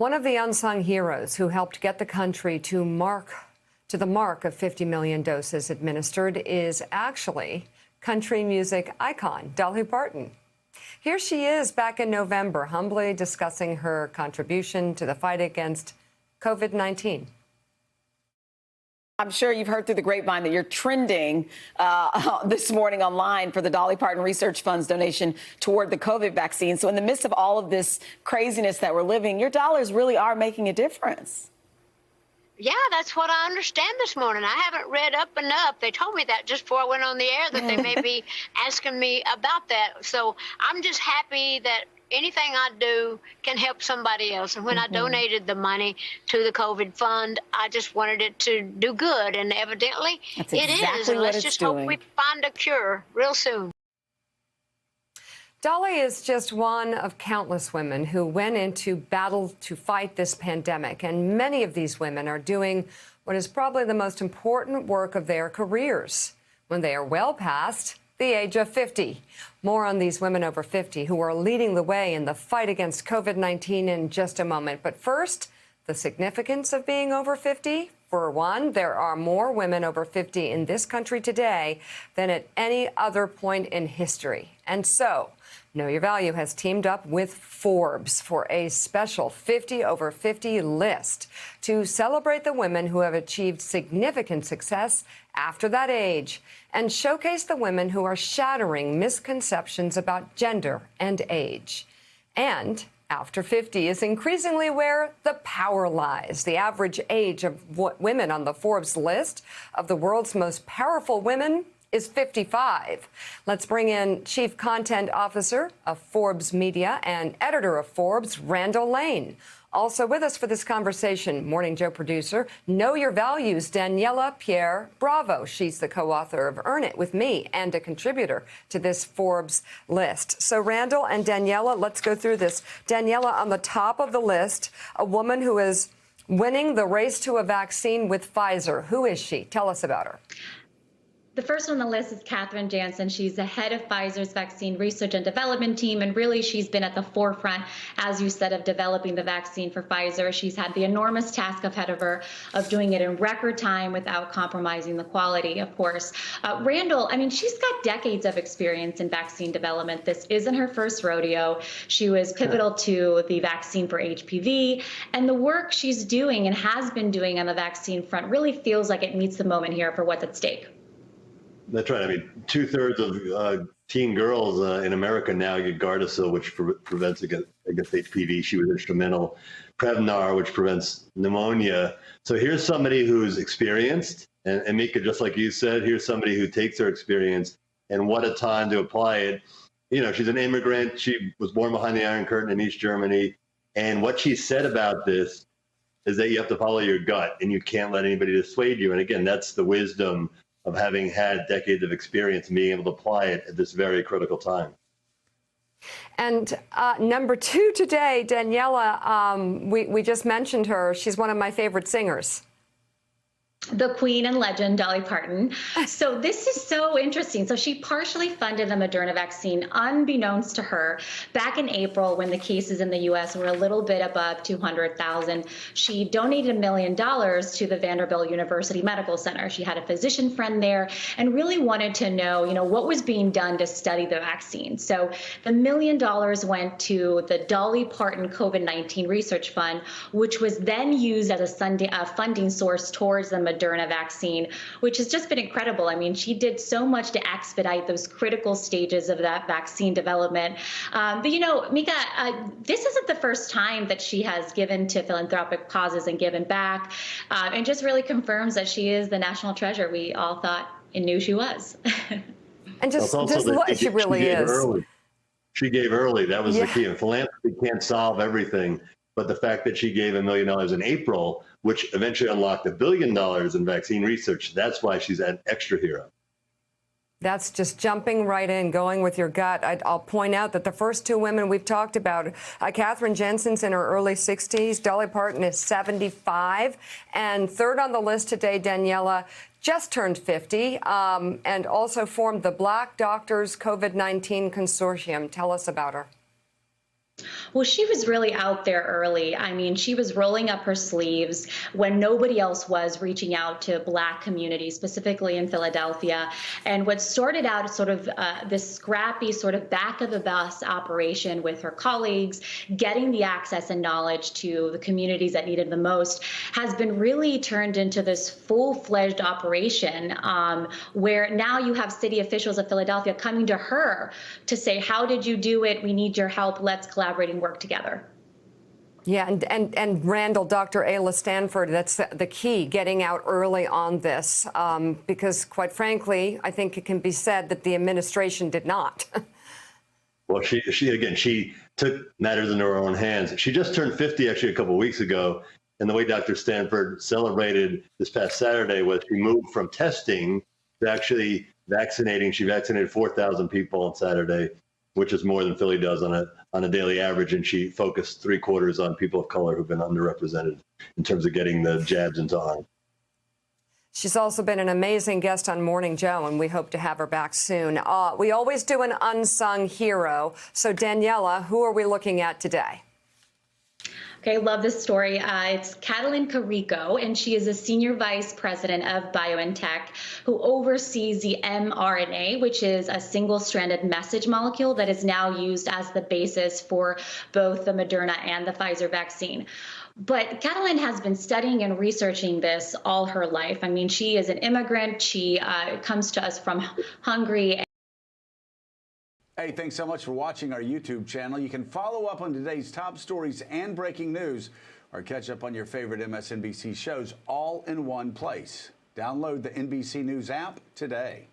One of the unsung heroes who helped get the country to the mark of 50 million doses administered is actually country music icon Dolly Parton. Here she is back in November, humbly discussing her contribution to the fight against COVID-19. I'm sure you've heard through the grapevine that you're trending this morning online for the Dolly Parton Research Fund's donation toward the COVID vaccine. So in the midst of all of this craziness that we're living, your dollars really are making a difference. Yeah, that's what I understand this morning. I haven't read up enough. They told me that just before I went on the air, that they may be asking me about that. So I'm just happy that anything I do can help somebody else. And when I donated the money to the COVID fund, I just wanted it to do good. And evidently That's it exactly is. And what let's it's just doing. hope we find a cure real soon. Dolly is just one of countless women who went into battle to fight this pandemic. And many of these women are doing what is probably the most important work of their careers when they are well past the age of 50. More on these women over 50 who are leading the way in the fight against COVID-19 in just a moment. But first, the significance of being over 50. For one, there are more women over 50 in this country today than at any other point in history. And so, Know Your Value has teamed up with Forbes for a special 50 over 50 list to celebrate the women who have achieved significant success after that age and showcase the women who are shattering misconceptions about gender and age. And after 50 is increasingly where the power lies. The average age of women on the Forbes list of the world's most powerful women is 55. Let's bring in Chief Content Officer of Forbes Media and editor of Forbes, Randall Lane. Also with us for this conversation, Morning Joe producer, Know Your Values, Daniela Pierre Bravo. She's the co-author of Earn It with Me and a contributor to this Forbes list. So Randall and Daniela, let's go through this. Daniela, on the top of the list, a woman who is winning the race to a vaccine with Pfizer. Who is she? Tell us about her. The first on the list is Catherine Jansen. She's the head of Pfizer's vaccine research and development team, and really she's been at the forefront, as you said, of developing the vaccine for Pfizer. She's had the enormous task ahead of her of doing it in record time without compromising the quality, of course. Randall, I mean, she's got decades of experience in vaccine development. This isn't her first rodeo. She was pivotal to the vaccine for HPV, and the work she's doing and has been doing on the vaccine front really feels like it meets the moment here for what's at stake. That's right. I mean, 2/3 of teen girls in America now get Gardasil, which prevents against HPV. She was instrumental. Prevnar, which prevents pneumonia. So here's somebody who's experienced, and Mika, just like you said, here's somebody who takes her experience, and what a time to apply it. You know, she's an immigrant. She was born behind the Iron Curtain in East Germany. And what she said about this is that you have to follow your gut, and you can't let anybody dissuade you. And again, that's the wisdom of having had decades of experience and being able to apply it at this very critical time. And number two today, Daniela, we just mentioned her. She's one of my favorite singers. The queen and legend, Dolly Parton. So this is so interesting. So she partially funded the Moderna vaccine, unbeknownst to her, back in April when the cases in the U.S. were a little bit above 200,000. She donated $1 million to the Vanderbilt University Medical Center. She had a physician friend there and really wanted to know, what was being done to study the vaccine. So the $1 million went to the Dolly Parton COVID-19 Research Fund, which was then used as a funding source towards the Moderna vaccine, which has just been incredible. I mean, she did so much to expedite those critical stages of that vaccine development. But Mika, this isn't the first time that she has given to philanthropic causes and given back, and just really confirms that she is the national treasure we all thought and knew she was. And just what she really is. She gave early. That was the key. And philanthropy can't solve everything. But the fact that she gave $1 million in April, which eventually unlocked $1 billion in vaccine research, that's why she's an extra hero. That's just jumping right in, going with your gut. I'll point out that the first two women we've talked about, Catherine Jansen's in her early 60s, Dolly Parton is 75, and third on the list today, Daniela, just turned 50, and also formed the Black Doctors COVID-19 Consortium. Tell us about her. Well, she was really out there early. I mean, she was rolling up her sleeves when nobody else was, reaching out to Black communities, specifically in Philadelphia. And what started out as sort of this scrappy sort of back of the bus operation with her colleagues, getting the access and knowledge to the communities that needed the most, has been really turned into this full-fledged operation where now you have city officials of Philadelphia coming to her to say, how did you do it? We need your help. Let's collaborate and work together. Yeah, and Randall, Dr. Ayla Stanford, that's the key, getting out early on this, because quite frankly, I think it can be said that the administration did not. Well, she took matters into her own hands. She just turned 50 actually a couple of weeks ago, and the way Dr. Stanford celebrated this past Saturday was she moved from testing to actually vaccinating. She vaccinated 4,000 people on Saturday, which is more than Philly does on a daily average, and she focused 3/4 on people of color who've been underrepresented in terms of getting the jabs into arms. She's also been an amazing guest on Morning Joe, and we hope to have her back soon. We always do an unsung hero. So, Daniela, who are we looking at today? Okay, love this story. It's Catalin Carrico, and she is a senior vice president of BioNTech who oversees the mRNA, which is a single-stranded message molecule that is now used as the basis for both the Moderna and the Pfizer vaccine. But Catalin has been studying and researching this all her life. I mean, she is an immigrant. She comes to us from Hungary. Hey, thanks so much for watching our YouTube channel. You can follow up on today's top stories and breaking news, or catch up on your favorite MSNBC shows all in one place. Download the NBC News app today.